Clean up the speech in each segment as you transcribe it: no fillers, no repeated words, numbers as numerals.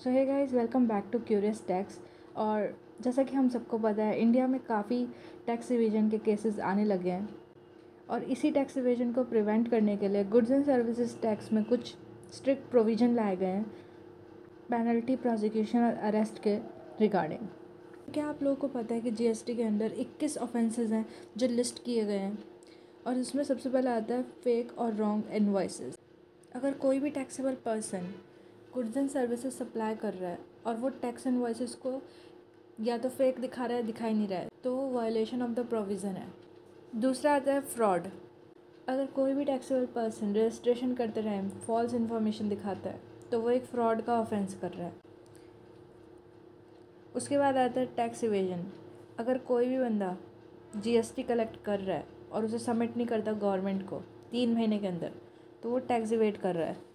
So hey guys, welcome back to curious tax. और जैसा कि हम सबको पता है, इंडिया में काफ़ी टैक्स इवेजन के केसेस आने लगे हैं और इसी टैक्स इवेजन को प्रिवेंट करने के लिए गुड्स एंड सर्विसेज टैक्स में कुछ स्ट्रिक्ट प्रोविज़न लाए गए हैं पेनल्टी, प्रोसिक्यूशन और अरेस्ट के रिगार्डिंग। क्या आप लोगों को पता है कि जीएसटी के अंदर 21 ऑफेंसेस हैं जो लिस्ट किए गए हैं और इसमें सबसे पहला आता है फेक और रॉन्ग इनवॉइसेस। अगर कोई भी taxable person goods and services supply कर रहा है और वो टैक्स इनवॉइसेस को या तो फेक दिखा रहा है, दिखाई नहीं रहा है, तो वो वायलेशन ऑफ द प्रोविज़न है। दूसरा आता है फ्रॉड। अगर कोई भी टैक्सेबल पर्सन रजिस्ट्रेशन करते टाइम फॉल्स इन्फॉर्मेशन दिखाता है तो वो एक फ्रॉड का ऑफेंस कर रहा है। उसके बाद आता है टैक्स इवेजन। अगर कोई भी बंदा जीएसटी कलेक्ट कर रहा है और उसे सबमिट नहीं करता गवर्नमेंट को 3 महीने के अंदर, तो वो टैक्स इवेट कर रहा है।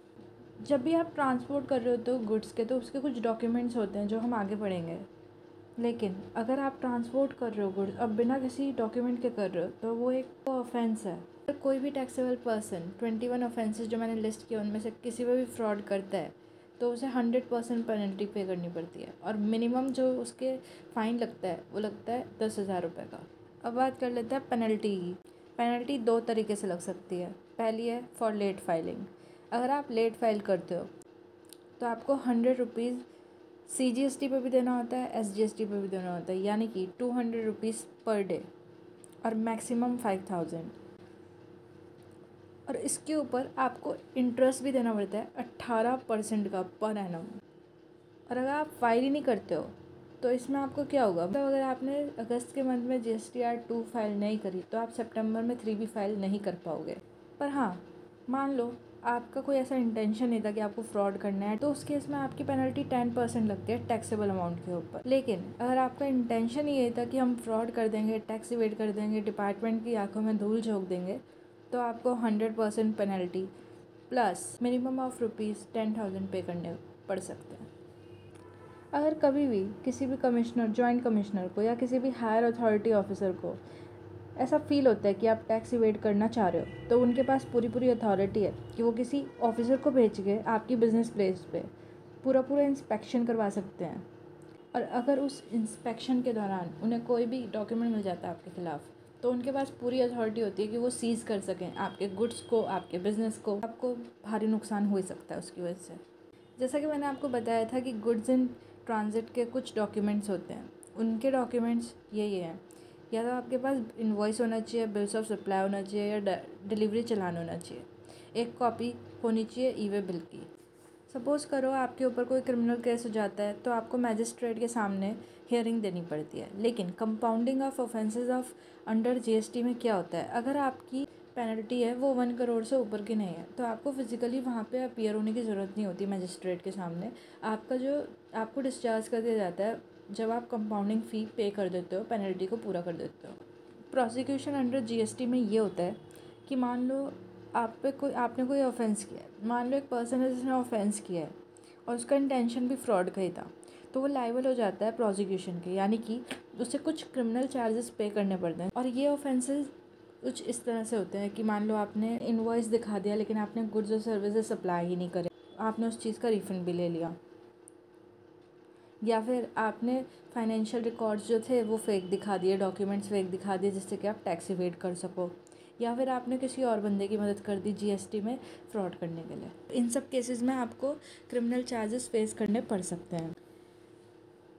जब भी आप ट्रांसपोर्ट कर रहे होते हो गुड्स के, तो उसके कुछ डॉक्यूमेंट्स होते हैं जो हम आगे पढ़ेंगे। लेकिन अगर आप ट्रांसपोर्ट कर रहे हो गुड्स अब बिना किसी डॉक्यूमेंट के कर रहे हो, तो वो एक ऑफेंस है। अगर कोई भी टैक्सेबल पर्सन 21 ऑफेंसेस जो मैंने लिस्ट किए उनमें से किसी पर भी फ्रॉड करता है तो उसे 100% पेनल्टी पे करनी पड़ती है और मिनिमम जो उसके फ़ाइन लगता है वो लगता है 10,000 रुपये का। अब बात कर लेते हैं पेनल्टी की। पेनल्टी 2 तरीके से लग सकती है। पहली है फॉर लेट फाइलिंग। अगर आप लेट फाइल करते हो तो आपको 100 रुपीज़ CGST पे भी देना होता है, SGST पे भी देना होता है, यानी कि 200 रुपीज़ पर डे और मैक्सिमम 5,000। और इसके ऊपर आपको इंटरेस्ट भी देना पड़ता है 18% का पर एनम। और अगर आप फाइल ही नहीं करते हो तो इसमें आपको क्या होगा, मतलब अगर आपने अगस्त के मंथ में GSTR 2 फाइल नहीं करी तो आप सितंबर में 3 भी फाइल नहीं कर पाओगे। पर हाँ, मान लो आपका कोई ऐसा इंटेंशन नहीं था कि आपको फ्रॉड करना है, तो उस केस में आपकी पेनल्टी 10% लगती है टैक्सेबल अमाउंट के ऊपर। लेकिन अगर आपका इंटेंशन ही ये था कि हम फ्रॉड कर देंगे, टैक्स इवेड कर देंगे, डिपार्टमेंट की आंखों में धूल झोंक देंगे, तो आपको 100% पेनल्टी प्लस मिनिमम ऑफ ₹10,000 पे करने पड़ सकते हैं। अगर कभी भी किसी भी कमिश्नर, जॉइंट कमिश्नर को या किसी भी हायर अथॉरिटी ऑफिसर को ऐसा फील होता है कि आप टैक्स इवेड करना चाह रहे हो, तो उनके पास पूरी अथॉरिटी है कि वो किसी ऑफिसर को भेज के आपकी बिजनेस प्लेस पे पूरा इंस्पेक्शन करवा सकते हैं। और अगर उस इंस्पेक्शन के दौरान उन्हें कोई भी डॉक्यूमेंट मिल जाता है आपके ख़िलाफ़, तो उनके पास पूरी अथॉरिटी होती है कि वो सीज़ कर सकें आपके गुड्स को, आपके बिज़नेस को। आपको भारी नुकसान हो ही सकता है उसकी वजह से। जैसा कि मैंने आपको बताया था कि गुड्स इन ट्रांजिट के कुछ डॉक्यूमेंट्स होते हैं। उनके डॉक्यूमेंट्स ये हैं, या तो आपके पास इनवॉइस होना चाहिए, बिल्स ऑफ सप्लाई होना चाहिए या डिलीवरी चालान होना चाहिए। एक कॉपी होनी चाहिए ई-वे बिल की। सपोज़ करो आपके ऊपर कोई क्रिमिनल केस हो जाता है तो आपको मैजिस्ट्रेट के सामने हियरिंग देनी पड़ती है। लेकिन compounding of offences of under GST में क्या होता है, अगर आपकी पेनल्टी है वो 1 करोड़ से ऊपर की नहीं है तो आपको फिजिकली वहाँ पे अपीयर होने की ज़रूरत नहीं होती मैजिस्ट्रेट के सामने। आपको डिस्चार्ज कर दिया जाता है जब आप कंपाउंडिंग फ़ी पे कर देते हो, पेनल्टी को पूरा कर देते हो। प्रोसिक्यूशन अंडर GST में ये होता है कि मान लो आपने कोई ऑफेंस किया है। मान लो एक पर्सन है जिसने ऑफेंस किया है और उसका इंटेंशन भी फ्रॉड का ही था, तो वो लायबल हो जाता है प्रोसिक्यूशन के, यानी कि उसे कुछ क्रिमिनल चार्जेस पे करने पड़ते हैं। और ये ऑफेंसेस कुछ इस तरह से होते हैं कि मान लो आपने इनवॉइस दिखा दिया लेकिन आपने गुड्स और सर्विसेज सप्लाई ही नहीं करे, आपने उस चीज़ का रिफंड भी ले लिया, या फिर आपने फाइनेंशियल रिकॉर्ड्स जो थे वो फेक दिखा दिए, डॉक्यूमेंट्स फेक दिखा दिए जिससे कि आप टैक्स इवेड कर सको, या फिर आपने किसी और बंदे की मदद कर दी GST में फ्रॉड करने के लिए। इन सब केसेस में आपको क्रिमिनल चार्जेस फेस करने पड़ सकते हैं।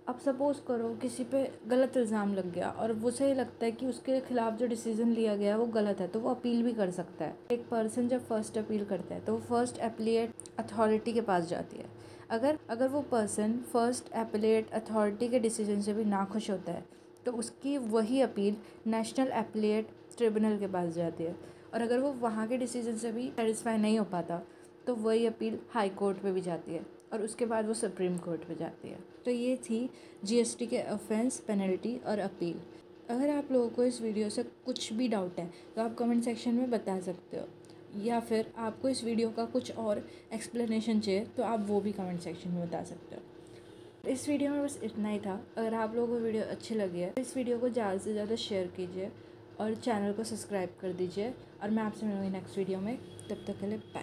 अब सपोज़ करो किसी पे गलत इल्ज़ाम लग गया और उसे लगता है कि उसके खिलाफ़ जो डिसीज़न लिया गया है वो गलत है, तो वो अपील भी कर सकता है। एक पर्सन जब फर्स्ट अपील करता है तो वो फर्स्ट एप्लीट अथॉरिटी के पास जाती है। अगर वो पर्सन फर्स्ट एप्लीट अथॉरिटी के डिसीजन से भी नाखुश होता है तो उसकी वही अपील नेशनल एप्लीट ट्रिब्यूनल के पास जाती है। और अगर वो वहाँ के डिसीजन से भी सेटिस्फाई नहीं हो पाता तो वही अपील हाई कोर्ट पे भी जाती है और उसके बाद वो सुप्रीम कोर्ट पे जाती है। तो ये थी GST के ऑफेंस, पेनल्टी और अपील। अगर आप लोगों को इस वीडियो से कुछ भी डाउट है तो आप कमेंट सेक्शन में बता सकते हो, या फिर आपको इस वीडियो का कुछ और एक्सप्लेनेशन चाहिए तो आप वो भी कमेंट सेक्शन में बता सकते हो। इस वीडियो में बस इतना ही था। अगर आप लोगों को वीडियो अच्छी लगी है तो इस वीडियो को ज़्यादा से ज़्यादा शेयर कीजिए और चैनल को सब्सक्राइब कर दीजिए। और मैं आपसे मिलूँगी नेक्स्ट वीडियो में। तब तक के लिए बाय।